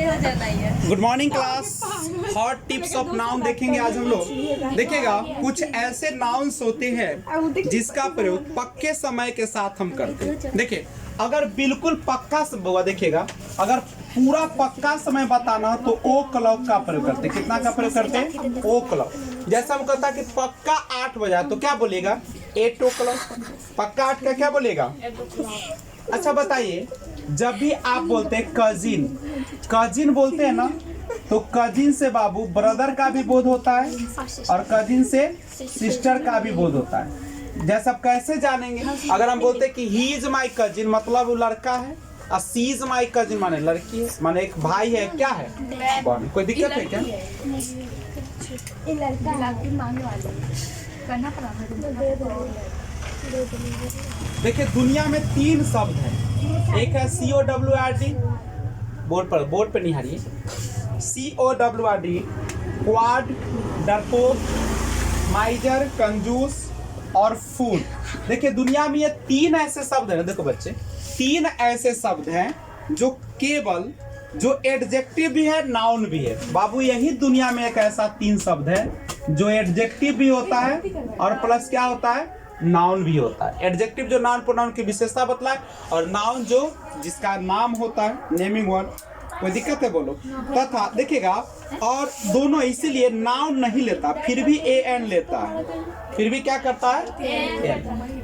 Good morning class. Hot tips of noun देखेंगे आज हम लोग। देखिएगा, कुछ ऐसे नाउन्स होते हैं जिसका प्रयोग पक्के समय के साथ हम करते हैं। देखिए, अगर बिल्कुल पक्का हुआ, देखिएगा, अगर पूरा पक्का समय बताना तो ओ क्लॉक का प्रयोग करते हैं। कितना का प्रयोग करते हैं? ओ क्लॉक। जैसा हम कहता कि पक्का 8 बजा तो क्या बोलेगा? 8 o'clock। पक्का 8 का क्या बोलेगा? अच्छा बताइए, जब भी आप बोलते हैं कजिन, कजिन बोलते हैं ना, तो कजिन से बाबू ब्रदर का भी बोध होता है और कजिन से सिस्टर का भी बोध होता है। जैसा आप कैसे जानेंगे? अगर हम बोलते हैं कि ही इज माई कजिन, मतलब वो लड़का है, और सी इज माई कजिन माने लड़की है, माने एक भाई है, क्या है? कोई दिक्कत है क्या? देखिए, दुनिया में 3 शब्द हैं। एक है COWRD, बोर्ड पर निहारिए, COWRD, क्वाड, डरपोक, माइजर, कंजूस और फूल। देखिए, दुनिया में ये 3 ऐसे शब्द हैं। देखो बच्चे, 3 ऐसे शब्द हैं जो केवल जो एडजेक्टिव भी है, नाउन भी है। बाबू, यही दुनिया में एक ऐसा 3 शब्द है जो एडजेक्टिव भी होता है और प्लस क्या होता है? नाउन भी होता है। एडजेक्टिव जो नाउन प्रोनाउन की विशेषता बतलाए, और नाउन जो जिसका नाम होता है, नेमिंग वर्ड। कोई दिक्कत है? बोलो। तथा देखिएगा, और दोनों इसीलिए नाउन नहीं लेता, फिर भी AN लेता है। फिर भी क्या करता है?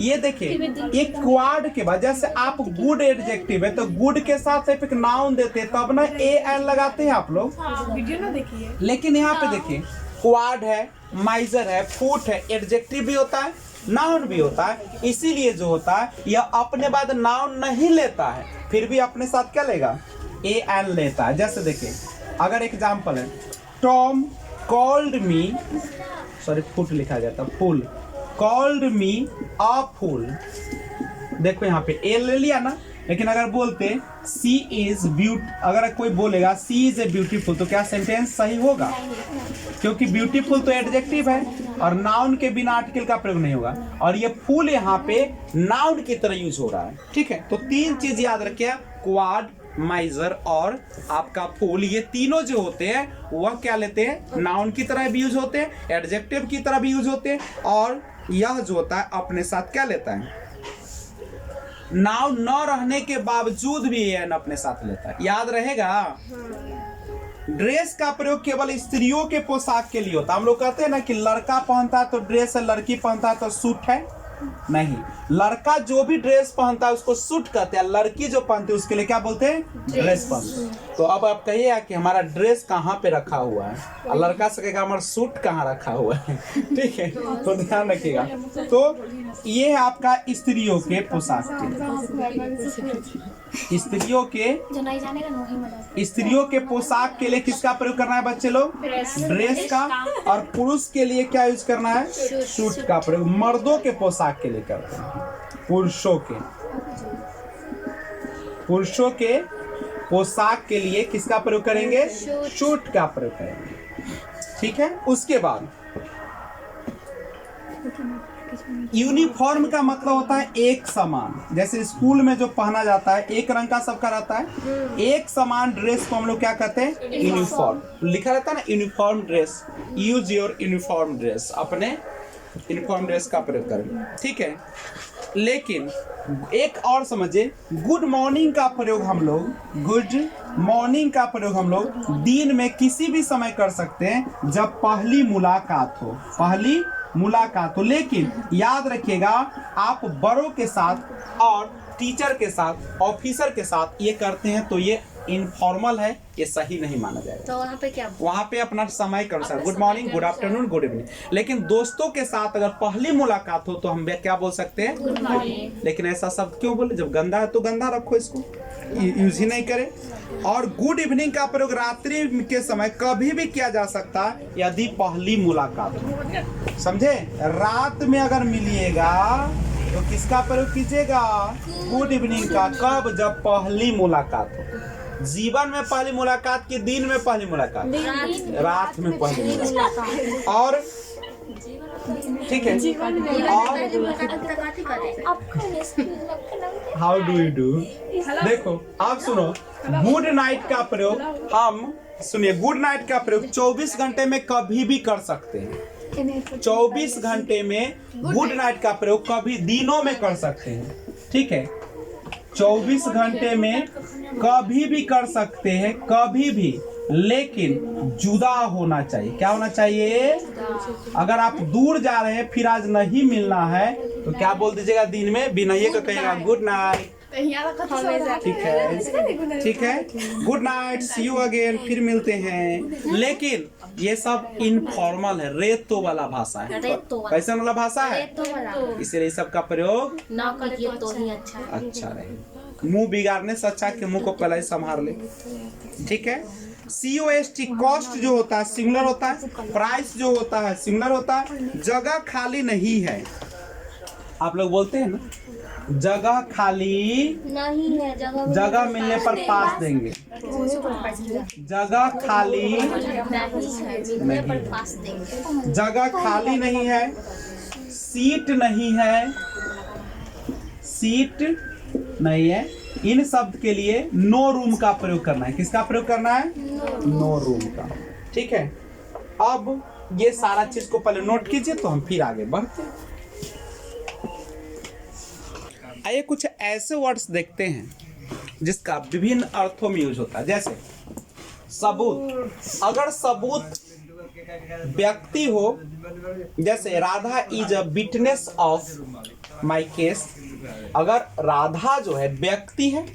ये देखिए, एक क्वाड के बाद जैसे आप गुड एडजेक्टिव है तो गुड के साथ एक नाउन देते हैं, तब ना AN लगाते हैं आप लोग। वीडियो ना देखिए। लेकिन यहाँ पे देखिए, क्वाड है, माइजर है, फूट है, एडजेक्टिव भी होता है, नाउन भी होता है। इसीलिए जो होता है यह अपने बाद नाउन नहीं लेता है, फिर भी अपने साथ क्या लेगा? AN लेता है। जैसे देखिए, अगर एग्जाम्पल है, Tom called me, sorry foot लिखा गया था, फूल, कॉल्ड मी अ फूल। देखो यहाँ पे ए ले लिया ना, लेकिन अगर बोलते सी इज ब्यूटी, अगर कोई बोलेगा सी इज ए ब्यूटीफुल, तो क्या सेंटेंस सही होगा? क्योंकि ब्यूटीफुल तो एडजेक्टिव है और नाउन के बिना आर्टिकल का प्रयोग नहीं होगा, और ये फूल यहाँ पे नाउन की तरह यूज हो रहा है। ठीक है, तो 3 चीज याद रखिए, क्वाड, माइजर और आपका फूल, ये तीनों जो होते हैं वह क्या लेते हैं? नाउन की तरह भी यूज होते हैं, एडजेक्टिव की तरह भी यूज होते हैं, और यह जो होता है अपने साथ क्या लेता है? नाउन न रहने के बावजूद भी एन अपने साथ लेता है। याद रहेगा। ड्रेस का प्रयोग केवल स्त्रियों के पोशाक के लिए होता है। हम लोग कहते हैं ना कि लड़का पहनता है तो ड्रेस है, लड़की पहनता है तो सूट है। नहीं, लड़का जो भी ड्रेस पहनता है उसको सूट कहते हैं, लड़की जो पहनती है उसके लिए क्या बोलते हैं? ड्रेस पहनते। तो अब आप कहिए कि हमारा ड्रेस कहाँ पे रखा हुआ है, और लड़का से कहेगा हमारा सूट कहाँ रखा हुआ है। ठीक है, तो ध्यान रखिएगा। तो ये है आपका स्त्रियों के पोशाक के, स्त्रियों के पोशाक के लिए किसका प्रयोग करना है बच्चे लोग? ड्रेस का। और पुरुष के लिए क्या यूज करना है? सूट का प्रयोग। मर्दों के पोशाक के लिए करते हैं। पुरुषों के पोशाक के लिए किसका प्रयोग करेंगे? सूट का प्रयोग करेंगे। ठीक है, उसके बाद यूनिफॉर्म का मतलब होता है एक समान। जैसे स्कूल में जो पहना जाता है एक रंग का सबका रहता है, एक समान ड्रेस को हम लोग क्या कहते हैं? यूनिफॉर्म। लिखा रहता है ना, uniform dress, use your uniform dress, अपने यूनिफॉर्म ड्रेस का प्रयोग करें। ठीक है, लेकिन एक और समझिए, गुड मॉर्निंग का प्रयोग हम लोग दिन में किसी भी समय कर सकते हैं जब पहली मुलाकात हो। लेकिन याद रखिएगा, आप बड़ों के साथ और टीचर के साथ, ऑफिसर के साथ ये करते हैं तो ये इनफॉर्मल है, ये सही नहीं माना जाएगा। तो वहाँ पे क्या? वहाँ पे अपना समय कर सकते, good morning, good afternoon, good evening. लेकिन दोस्तों के साथ अगर पहली मुलाकात हो तो हम क्या बोल सकते हैं? Good morning. लेकिन ऐसा शब्द क्यों बोले? जब गंदा है तो गंदा रखो, इसको यूज ही नहीं करें। और गुड इवनिंग का प्रयोग रात्रि के समय कभी भी किया जा सकता है यदि पहली मुलाकात हो। समझे? रात में अगर मिलिएगा तो किसका प्रयोग कीजिएगा? गुड इवनिंग का। कब? जब पहली मुलाकात हो। जीवन में पहली मुलाकात की, दिन में पहली मुलाकात, रात में पहली मुलाकात। और ठीक है। और हाउ डू यू डू, देखो आप सुनो, गुड नाइट का प्रयोग हम सुनिए, गुड नाइट का प्रयोग 24 घंटे में कभी भी कर सकते हैं। 24 घंटे में गुड नाइट का प्रयोग कभी दिनों में कर सकते हैं, ठीक है। 24 घंटे में कभी भी कर सकते हैं, कभी भी, लेकिन जुदा होना चाहिए। क्या होना चाहिए? अगर आप दूर जा रहे हैं फिर आज नहीं मिलना है तो क्या बोल दीजिएगा, दिन में बिनैये को कहिएगा गुड नाइट, ठीक है, ठीक है, good night, see you again, फिर मिलते हैं। लेकिन ये सब इनफॉर्मल है, रेतो वाला भाषा है। कैसे वाला भाषा है? इसलिए सब का प्रयोग ना करिए तो ही अच्छा रहे। मुंह बिगाड़ने से अच्छा कि मुंह को पहले ही संभाल ले, ठीक है। COST कॉस्ट जो होता है सिंगुलर होता है, प्राइस जो होता है सिंगुलर होता है। जगह खाली नहीं है, आप लोग बोलते हैं ना, जगह खाली नहीं है, जगह मिलने पर पास देंगे। जगह खाली मिलने पर पास देंगे। जगह खाली नहीं है, सीट नहीं है, सीट नहीं है, इन शब्द के लिए नो रूम का प्रयोग करना है। किसका प्रयोग करना है? नो रूम का, ठीक है। अब ये सारा चीज को पहले नोट कीजिए तो हम फिर आगे बढ़ते हैं। आइए कुछ ऐसे वर्ड्स देखते हैं जिसका विभिन्न अर्थों में यूज होता है। जैसे सबूत, अगर सबूत व्यक्ति हो, जैसे Radha is a witness of my case, अगर राधा जो है व्यक्ति है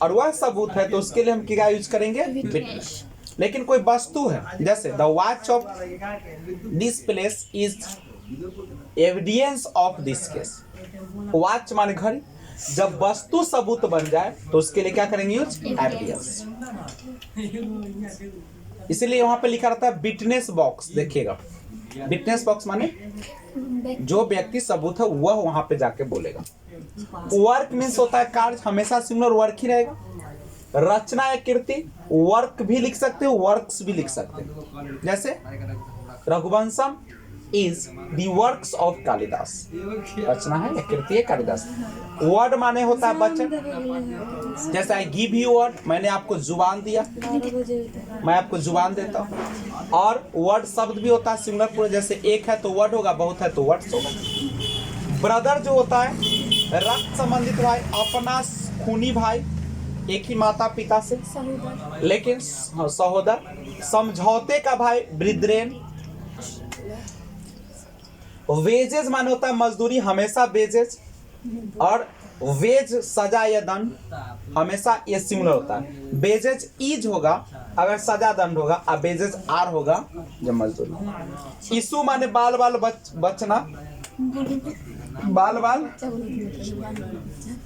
और वह सबूत है तो उसके लिए हम क्या यूज करेंगे? विटनेस। लेकिन कोई वस्तु है, जैसे the watch of this place is evidence of this case. Watch माने घड़ी, जब वस्तु सबूत बन जाए तो उसके लिए क्या करेंगे? Use evidence. इसीलिए वहां पे लिखा रहता है विटनेस बॉक्स, देखिएगा विटनेस बॉक्स माने जो व्यक्ति सबूत है वह वहां पे जाके बोलेगा। वर्क मीन्स होता है कार्य, हमेशा सिंगुलर वर्क ही रहेगा। रचना या कृति, वर्क भी लिख सकते हो, वर्क्स भी लिख सकते हो। जैसे Raghuvamsham is the works of Kalidas, रचना है या कृति है कालिदास। वर्ड माने होता है वचन, जैसे आई गिव यू वर्ड, मैंने आपको जुबान दिया, मैं आपको जुबान देता हूँ। और वर्ड शब्द भी होता है सिंगुलर पूरा, जैसे एक है तो वर्ड होगा, बहुत है तो वर्ड्स होगा। ब्रदर जो होता है रक्त संबंधित भाई, अपना खूनी भाई, एक ही माता पिता से, लेकिन सहोदर। समझौते का भाई ब्रिद्रेन। वेजेस माने होता है मजदूरी, हमेशा वेजेस। और वेज सजा या दंड, हमेशा ये सिंगुलर होता है। वेजेस इज होगा अगर सजा दंड होगा, और वेजेस आर होगा जब मजदूरी। इशू माने बाल बाल बचना, बाल बाल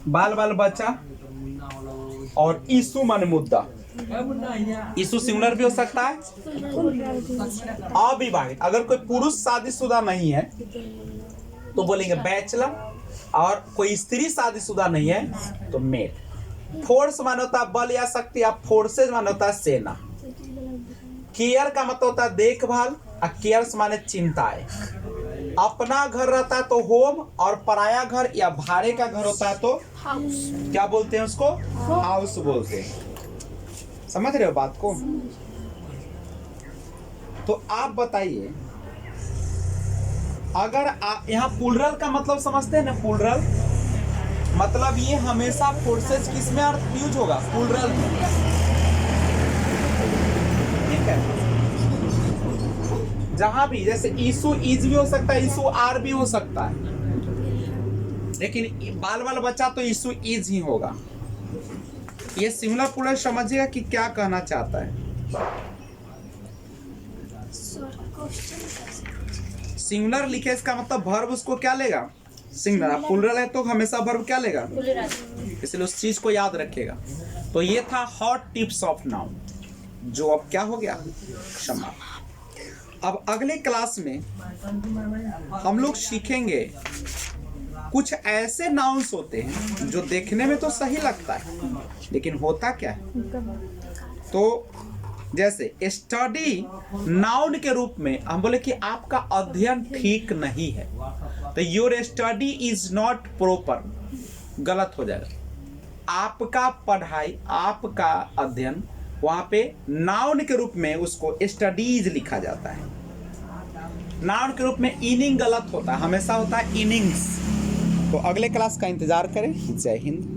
बाल बाल बच्चा। और इशू माने मुद्दा, इशू सिंगुलर भी हो सकता है। अविवाहित, अगर कोई पुरुष शादीशुदा नहीं है तो बोलेंगे बैचलर, और कोई स्त्री शादीशुदा नहीं है तो मेड। फोर्स माने होता है बल या शक्ति, या फोर्सेज माने होता है सेना। केयर का मतलब होता है देखभाल, और केयर्स माने चिंताएं। अपना घर रहता है तो होम, और पराया घर या भाड़े का घर होता है तो क्या बोलते हैं उसको? हाउस बोलते हैं। समझ रहे हो बात को? तो आप बताइए, अगर आप यहाँ प्लूरल का मतलब समझते हैं ना, प्लूरल मतलब ये हमेशा फोर्सेस किसमें अर्थ यूज होगा? प्लूरल। ठीक है, जहां भी, जैसे इशू इज भी हो सकता है, इशू आर भी हो सकता है, लेकिन बाल बाल बच्चा तो इशू इज ही होगा। ये सिंगुलर प्लूरल समझिएगा कि क्या कहना चाहता है। सिंगुलर लिखे इसका मतलब वर्ब उसको क्या लेगा? सिंगुलर। प्लूरल है तो हमेशा वर्ब क्या लेगा? इसलिए उस चीज को याद रखेगा। तो ये था हॉट टिप्स ऑफ नाउन, जो अब क्या हो गया? क्षमा। अब अगले क्लास में हम लोग सीखेंगे कुछ ऐसे नाउन्स होते हैं जो देखने में तो सही लगता है लेकिन होता क्या है। तो जैसे स्टडी नाउन के रूप में हम बोले कि आपका अध्ययन ठीक नहीं है, तो your study is not proper, गलत हो जाएगा। आपका पढ़ाई, आपका अध्ययन, वहां पे नाउन के रूप में उसको स्टडीज लिखा जाता है। नाउन के रूप में इनिंग गलत होता है, हमेशा होता है इनिंग्स। तो अगले क्लास का इंतजार करें। जय हिंद।